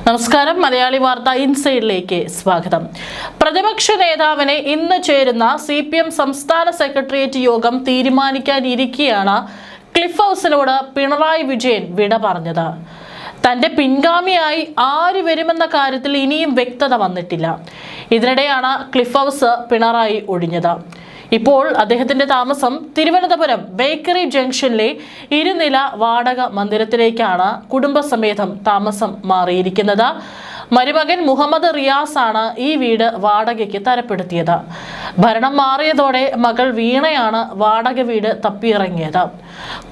നമസ്കാരം. മലയാളി വാർത്ത ഇൻസൈഡിലേക്ക് സ്വാഗതം. പ്രതിപക്ഷ നേതാവിനെ ഇന്ന് ചേരുന്ന CPM സംസ്ഥാന സെക്രട്ടേറിയറ്റ് യോഗം തീരുമാനിക്കാനിരിക്കെയാണ് ക്ലിഫ് ഹൗസിനോട് പിണറായി വിജയൻ വിട പറഞ്ഞത്. തന്റെ പിൻഗാമിയായി ആര് വരുമെന്ന കാര്യത്തിൽ ഇനിയും വ്യക്തത വന്നിട്ടില്ല. ഇതിനിടെയാണ് ക്ലിഫ് ഹൗസ് പിണറായി ഒഴിഞ്ഞത്. ഇപ്പോൾ അദ്ദേഹത്തിന്റെ താമസം തിരുവനന്തപുരം ബേക്കറി ജംഗ്ഷനിലെ ഇരുനില വാടക മന്ദിരത്തിലേക്കാണ് കുടുംബസമേതം താമസം മാറിയിരിക്കുന്നത്. മരുമകൻ മുഹമ്മദ് റിയാസ് ആണ് ഈ വീട് വാടകയ്ക്ക് തരപ്പെടുത്തിയത്. ഭരണം മാറിയതോടെ മകൾ വീണയാണ് വാടക വീട് തപ്പിയിറങ്ങിയത്.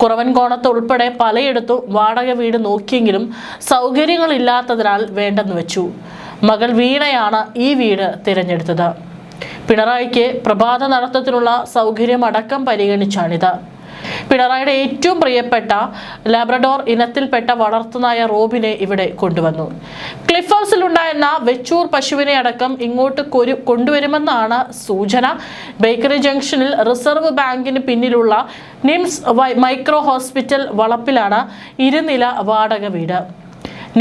കുറവൻകോണത്ത് ഉൾപ്പെടെ പലയിടത്തും വാടക വീട് നോക്കിയെങ്കിലും സൗകര്യങ്ങളില്ലാത്തതിനാൽ വേണ്ടെന്ന് വെച്ചു. മകൾ വീണയാണ് ഈ വീട് തിരഞ്ഞെടുത്തത്. പിണറായിക്ക് പ്രഭാത നടത്തത്തിനുള്ള സൗകര്യമടക്കം പരിഗണിച്ചാണിത്. പിണറായിയുടെ ഏറ്റവും പ്രിയപ്പെട്ട ലാബ്രഡോർ ഇനത്തിൽപ്പെട്ട വളർത്തുനായ റോബിനെ ഇവിടെ കൊണ്ടുവന്നു. ക്ലിഫ് ഹൗസിലുണ്ടായിരുന്ന വെച്ചൂർ പശുവിനെ അടക്കം ഇങ്ങോട്ട് കൊണ്ടുവരുമെന്നാണ് സൂചന. ബേക്കറി ജംഗ്ഷനിൽ റിസർവ് ബാങ്കിന് പിന്നിലുള്ള നിംസ് മൈക്രോ ഹോസ്പിറ്റൽ വളപ്പിലാണ് ഇരുനില വാടക വീട്.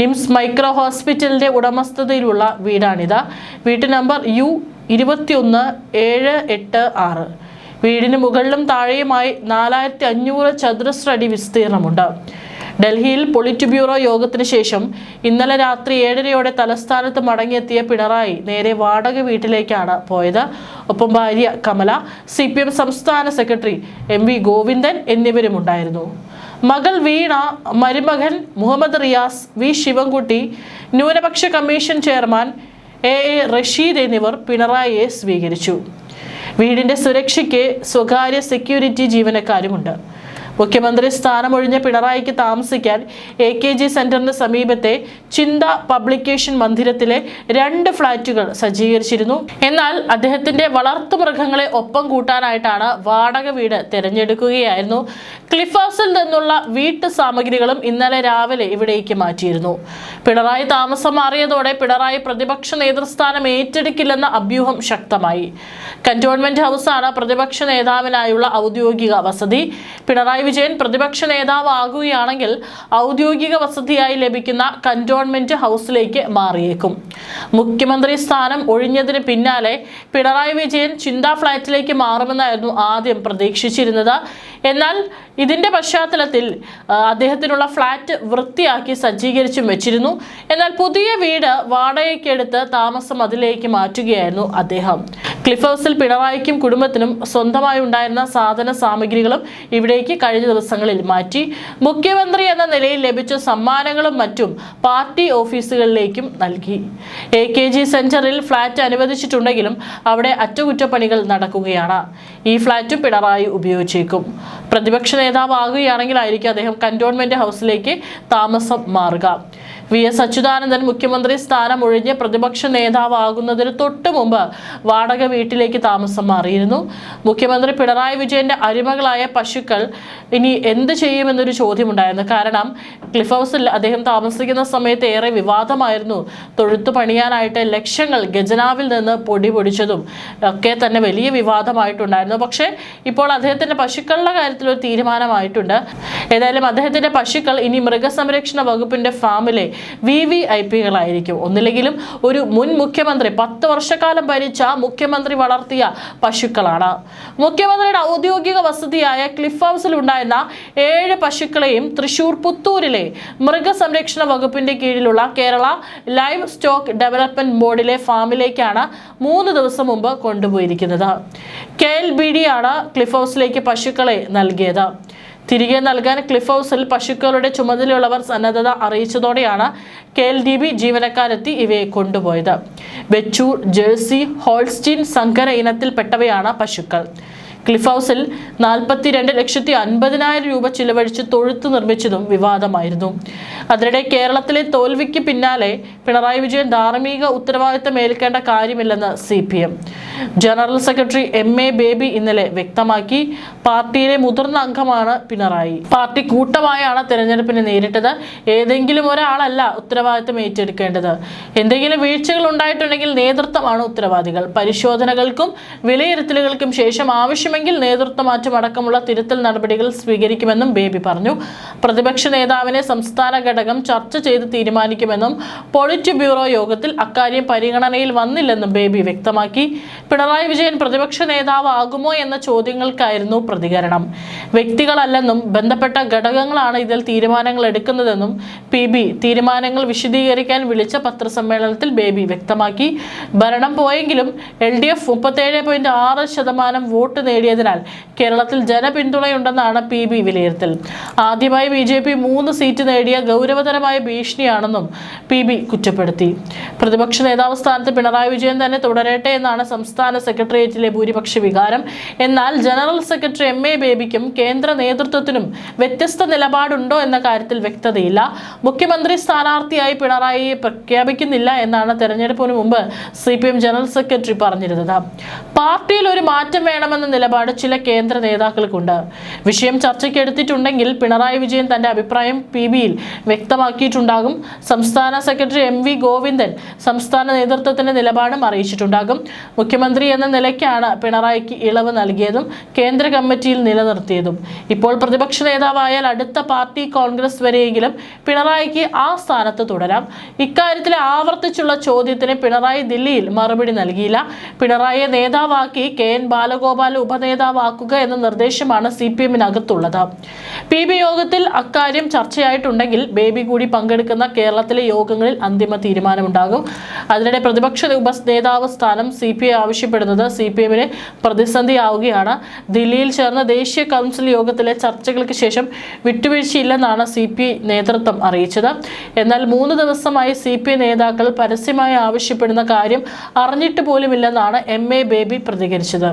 നിംസ് മൈക്രോ ഹോസ്പിറ്റലിന്റെ ഉടമസ്ഥതയിലുള്ള വീടാണിത്. വീട്ടു നമ്പർ U21786. വീടിന് മുകളിലും താഴെയുമായി 4500 ചതുരശ്ര അടി വിസ്തീർണമുണ്ട്. ഡൽഹിയിൽ പൊളിറ്റ് ബ്യൂറോ യോഗത്തിന് ശേഷം ഇന്നലെ രാത്രി 7:30 തലസ്ഥാനത്ത് മടങ്ങിയെത്തിയ പിണറായി നേരെ വാടക വീട്ടിലേക്കാണ് പോയത്. ഒപ്പം ഭാര്യ കമല, CPM സംസ്ഥാന സെക്രട്ടറി MV ഗോവിന്ദൻ എന്നിവരുമുണ്ടായിരുന്നു. മകൾ വീണ, മരുമകൻ മുഹമ്മദ് റിയാസ്, V ശിവൻകുട്ടി, ന്യൂനപക്ഷ കമ്മീഷൻ ചെയർമാൻ AA റഷീദ് എന്നിവർ പിണറായിയെ സ്വീകരിച്ചു. വീടിന്റെ സുരക്ഷയ്ക്ക് സ്വകാര്യ സെക്യൂരിറ്റി ജീവനക്കാരുമുണ്ട്. മുഖ്യമന്ത്രി സ്ഥാനമൊഴിഞ്ഞ പിണറായിക്ക് താമസിക്കാൻ AKG സെന്ററിന് സമീപത്തെ ചിന്ത പബ്ലിക്കേഷൻ മന്ദിരത്തിലെ 2 ഫ്ളാറ്റുകൾ സജ്ജീകരിച്ചിരുന്നു. എന്നാൽ അദ്ദേഹത്തിന്റെ വളർത്തുമൃഗങ്ങളെ ഒപ്പം കൂട്ടാനായിട്ടാണ് വാടക വീട് തിരഞ്ഞെടുക്കുകയായിരുന്നു. ക്ലിഫ് ഹൗസിൽ നിന്നുള്ള വീട്ടു സാമഗ്രികളും ഇന്നലെ രാവിലെ ഇവിടേക്ക് മാറ്റിയിരുന്നു. പിണറായി താമസം മാറിയതോടെ പിണറായി പ്രതിപക്ഷ നേതൃസ്ഥാനം ഏറ്റെടുക്കില്ലെന്ന അഭ്യൂഹം ശക്തമായി. കന്റോൺമെന്റ് ഹൗസാണ് പ്രതിപക്ഷ നേതാവിനായുള്ള ഔദ്യോഗിക വസതി. പിണറായി വിജയൻ പ്രതിപക്ഷ നേതാവാകുകയാണെങ്കിൽ ഔദ്യോഗിക വസതിയായി ലഭിക്കുന്ന കന്റോൺമെന്റ് ഹൗസിലേക്ക് മാറിയേക്കും. മുഖ്യമന്ത്രി സ്ഥാനം ഒഴിഞ്ഞതിന് പിന്നാലെ പിണറായി വിജയൻ ചിന്താ ഫ്ളാറ്റിലേക്ക് മാറുമെന്നായിരുന്നു ആദ്യം പ്രതീക്ഷിച്ചിരുന്നത്. എന്നാൽ ഇതിന്റെ പശ്ചാത്തലത്തിൽ അദ്ദേഹത്തിനുള്ള ഫ്ളാറ്റ് വൃത്തിയാക്കി സജ്ജീകരിച്ചും വെച്ചിരുന്നു. എന്നാൽ പുതിയ വീട് വാടകയ്ക്കെടുത്ത് താമസം അതിലേക്ക് മാറ്റുകയായിരുന്നു അദ്ദേഹം. ക്ലിഫ് ഹൗസിൽ പിണറായിക്കും കുടുംബത്തിനും സ്വന്തമായി ഉണ്ടായിരുന്ന സാധന സാമഗ്രികളും ഇവിടേക്ക് കഴിഞ്ഞ ദിവസങ്ങളിൽ മാറ്റി. മുഖ്യമന്ത്രി എന്ന നിലയിൽ ലഭിച്ച സമ്മാനങ്ങളും മറ്റും പാർട്ടി ഓഫീസുകളിലേക്കും നൽകി. AKG സെന്ററിൽ ഫ്ളാറ്റ് അനുവദിച്ചിട്ടുണ്ടെങ്കിലും അവിടെ അറ്റകുറ്റപ്പണികൾ നടക്കുകയാണ്. ഈ ഫ്ളാറ്റും പിണറായി ഉപയോഗിച്ചേക്കും. പ്രതിപക്ഷ നേതാവാകുകയാണെങ്കിലായിരിക്കും അദ്ദേഹം കന്റോൺമെന്റ് ഹൗസിലേക്ക് താമസം മാറുക. VS അച്യുതാനന്ദൻ മുഖ്യമന്ത്രി സ്ഥാനം ഒഴിഞ്ഞ് പ്രതിപക്ഷ നേതാവാകുന്നതിന് തൊട്ടു മുമ്പ് വാടക വീട്ടിലേക്ക് താമസം മാറിയിരുന്നു. മുഖ്യമന്ത്രി പിണറായി വിജയന്റെ അരിമകളായ പശുക്കൾ ഇനി എന്ത് ചെയ്യുമെന്നൊരു ചോദ്യമുണ്ടായിരുന്നു. കാരണം ക്ലിഫ് ഹൗസിൽ അദ്ദേഹം താമസിക്കുന്ന സമയത്ത് ഏറെ വിവാദമായിരുന്നു. തൊഴുത്തു പണിയാനായിട്ട് ലക്ഷങ്ങൾ ഖജനാവിൽ നിന്ന് പൊടിപൊടിച്ചതും ഒക്കെ തന്നെ വലിയ വിവാദമായിട്ടുണ്ടായിരുന്നു. പക്ഷേ ഇപ്പോൾ അദ്ദേഹത്തിന്റെ പശുക്കളുടെ കാര്യത്തിൽ ഒരു തീരുമാനമായിട്ടുണ്ട്. ഏതായാലും അദ്ദേഹത്തിന്റെ പശുക്കൾ ഇനി മൃഗസംരക്ഷണ വകുപ്പിന്റെ ഫാമിലെ VVIPകളായിരിക്കും. ഒന്നില്ലെങ്കിലും ഒരു മുൻ മുഖ്യമന്ത്രി 10 വർഷക്കാലം ഭരിച്ച മുഖ്യമന്ത്രി വളർത്തിയ പശുക്കളാണ്. മുഖ്യമന്ത്രിയുടെ ഔദ്യോഗിക വസതിയായ ക്ലിഫ് ഹൗസിൽ ഉണ്ടായിരുന്ന 7 പശുക്കളെയും തൃശൂർ പുത്തൂരിലെ മൃഗസംരക്ഷണ വകുപ്പിന്റെ കീഴിലുള്ള കേരള ലൈവ് സ്റ്റോക്ക് ഡെവലപ്മെന്റ് ബോർഡിലെ ഫാമിലേക്കാണ് 3 ദിവസം മുമ്പ് കൊണ്ടുപോയിരിക്കുന്നത്. KLBD ആണ് ക്ലിഫ് ഹൗസിലേക്ക് പശുക്കളെ നൽകിയത്. തിരികെ നൽകാൻ ക്ലിഫ് ഹൗസിൽ പശുക്കളുടെ ചുമതലയുള്ളവർ സന്നദ്ധത അറിയിച്ചതോടെയാണ് KLDB ജീവനക്കാരെത്തി ഇവയെ കൊണ്ടുപോയത്. വെച്ചൂർ, ജേഴ്സി, ഹോൾസ്റ്റീൻ സങ്കര ഇനത്തിൽപ്പെട്ടവയാണ് പശുക്കൾ. ക്ലിഫ് ഹൗസിൽ 42,50,000 രൂപ ചിലവഴിച്ച് തൊഴുത്ത് നിർമ്മിച്ചതും വിവാദമായിരുന്നു. അതിനിടെ കേരളത്തിലെ തോൽവിക്ക് പിന്നാലെ പിണറായി വിജയൻ ധാർമ്മിക ഉത്തരവാദിത്തം ഏൽക്കേണ്ട കാര്യമില്ലെന്ന് CPM general secretary MA baby ഇന്നലെ വ്യക്തമാക്കി. പാർട്ടിയിലെ മുതിർന്ന അംഗമാണ് പിണറായി. പാർട്ടി കൂട്ടമായാണ് തെരഞ്ഞെടുപ്പിനെ നേരിട്ടത്. ഏതെങ്കിലും ഒരാളല്ല ഉത്തരവാദിത്തം ഏറ്റെടുക്കേണ്ടത്. എന്തെങ്കിലും വീഴ്ചകൾ ഉണ്ടായിട്ടുണ്ടെങ്കിൽ നേതൃത്വമാണ് ഉത്തരവാദികൾ. പരിശോധനകൾക്കും വിലയിരുത്തലുകൾക്കും ശേഷം ആവശ്യം ആവശ്യമെങ്കിൽ നേതൃത്വ മാറ്റം അടക്കമുള്ള തിരുത്തൽ നടപടികൾ സ്വീകരിക്കുമെന്നും ബേബി പറഞ്ഞു. പ്രതിപക്ഷ നേതാവിനെ സംസ്ഥാന ഘടകം ചർച്ച ചെയ്ത് തീരുമാനിക്കുമെന്നും പൊളിറ്റ് ബ്യൂറോ യോഗത്തിൽ അക്കാര്യം പരിഗണനയിൽ വന്നില്ലെന്നും ബേബി വ്യക്തമാക്കി. പിണറായി വിജയൻ പ്രതിപക്ഷ നേതാവ് ആകുമോ എന്ന ചോദ്യങ്ങൾക്കായിരുന്നു പ്രതികരണം. വ്യക്തികളല്ലെന്നും ബന്ധപ്പെട്ട ഘടകങ്ങളാണ് ഇതിൽ തീരുമാനങ്ങൾ എടുക്കുന്നതെന്നും PB തീരുമാനങ്ങൾ വിശദീകരിക്കാൻ വിളിച്ച പത്രസമ്മേളനത്തിൽ ബേബി വ്യക്തമാക്കി. ഭരണം പോയെങ്കിലും LDF 37.6% വോട്ട് നേടിയതിനാൽ കേരളത്തിൽ ജനപിന്തുണയുണ്ടെന്നാണ് PB വിലയിരുത്തൽ. ആദ്യമായി BJP 3 സീറ്റ് നേടിയ ഗൗരവതരമായ ഭീഷണിയാണെന്നും PB കുറ്റപ്പെടുത്തി. പ്രതിപക്ഷ നേതാവ് സ്ഥാനത്ത് പിണറായി വിജയൻ തന്നെ തുടരട്ടെ എന്നാണ് സംസ്ഥാന സെക്രട്ടേറിയറ്റിലെ ഭൂരിപക്ഷ വികാരം. എന്നാൽ ജനറൽ സെക്രട്ടറി MA ബേബിക്കും കേന്ദ്ര നേതൃത്വത്തിനും വ്യത്യസ്ത നിലപാടുണ്ടോ എന്ന കാര്യത്തിൽ വ്യക്തതയില്ല. മുഖ്യമന്ത്രി സ്ഥാനാർത്ഥിയായി പിണറായിയെ പ്രഖ്യാപിക്കുന്നില്ല എന്നാണ് തെരഞ്ഞെടുപ്പിന് മുമ്പ് CPM ജനറൽ സെക്രട്ടറി പറഞ്ഞിരുന്നത്. പാർട്ടിയിൽ ഒരു മാറ്റം വേണമെന്ന നിലപാട് ചില കേന്ദ്ര നേതാക്കൾക്കുണ്ട്. വിഷയം ചർച്ചയ്ക്ക് എടുത്തിട്ടുണ്ടെങ്കിൽ പിണറായി വിജയൻ തന്റെ അഭിപ്രായം PBയിൽ വ്യക്തമാക്കിയിട്ടുണ്ടാകും. സംസ്ഥാന സെക്രട്ടറി MV ഗോവിന്ദൻ സംസ്ഥാന നേതൃത്വത്തിന്റെ നിലപാടും അറിയിച്ചിട്ടുണ്ടാകും. മുഖ്യമന്ത്രി എന്ന നിലയ്ക്കാണ് പിണറായിക്ക് ഇളവ് നൽകിയതും കേന്ദ്ര കമ്മിറ്റിയിൽ നിലനിർത്തിയതും. ഇപ്പോൾ പ്രതിപക്ഷ നേതാവായാൽ അടുത്ത പാർട്ടി കോൺഗ്രസ് വരെയെങ്കിലും പിണറായിക്ക് ആ സ്ഥാനത്ത് തുടരാം. ഇക്കാര്യത്തിൽ ആവർത്തിച്ചുള്ള ചോദ്യത്തിന് പിണറായി ദില്ലിയിൽ മറുപടി നൽകിയില്ല. പിണറായിയെ നേതാവാക്കി KN ബാലഗോപാൽ ഉപനേതാവാക്കുക എന്ന നിർദ്ദേശമാണ് CPMനകത്തുള്ളത്. PB യോഗത്തിൽ അക്കാര്യം ചർച്ചയായിട്ടുണ്ടെങ്കിൽ ബേബി കൂടി പങ്കെടുക്കുന്ന കേരളത്തിലെ യോഗങ്ങളിൽ അന്തിമ തീരുമാനമുണ്ടാകും. അതിനിടെ പ്രതിപക്ഷ ഉപനേതാവ് സ്ഥാനം CPI ആവശ്യപ്പെടുന്നത് CPMന് പ്രതിസന്ധിയാവുകയാണ്. ദില്ലിയിൽ ചേർന്ന ദേശീയ കൗൺസിൽ യോഗത്തിലെ ചർച്ചകൾക്ക് ശേഷം വിട്ടുവീഴ്ചയില്ലെന്നാണ് CPI നേതൃത്വം അറിയിച്ചത്. എന്നാൽ 3 ദിവസമായി CPI നേതാക്കൾ പരസ്യമായി ആവശ്യപ്പെടുന്ന കാര്യം അറിഞ്ഞിട്ട് പോലുമില്ലെന്നാണ് MA ബേബി പ്രതികരിച്ചത്.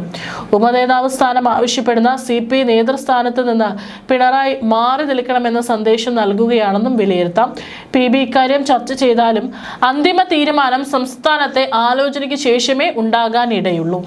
ഉപനേതാവ് സ്ഥാനം ആവശ്യപ്പെടുന്ന CPI നേതൃസ്ഥാനത്ത് നിന്ന് പിണറായി മാറി നിൽക്കണമെന്ന സന്ദേശം നൽകുകയാണെന്നും വിലയിരുത്താം. PB ഇക്കാര്യം ചർച്ച ചെയ്താലും അന്തിമ തീരുമാനം സംസ്ഥാനത്തെ ആലോചനയ്ക്ക് ശേഷമേ ഉണ്ടാകാനിടയുള്ളൂ.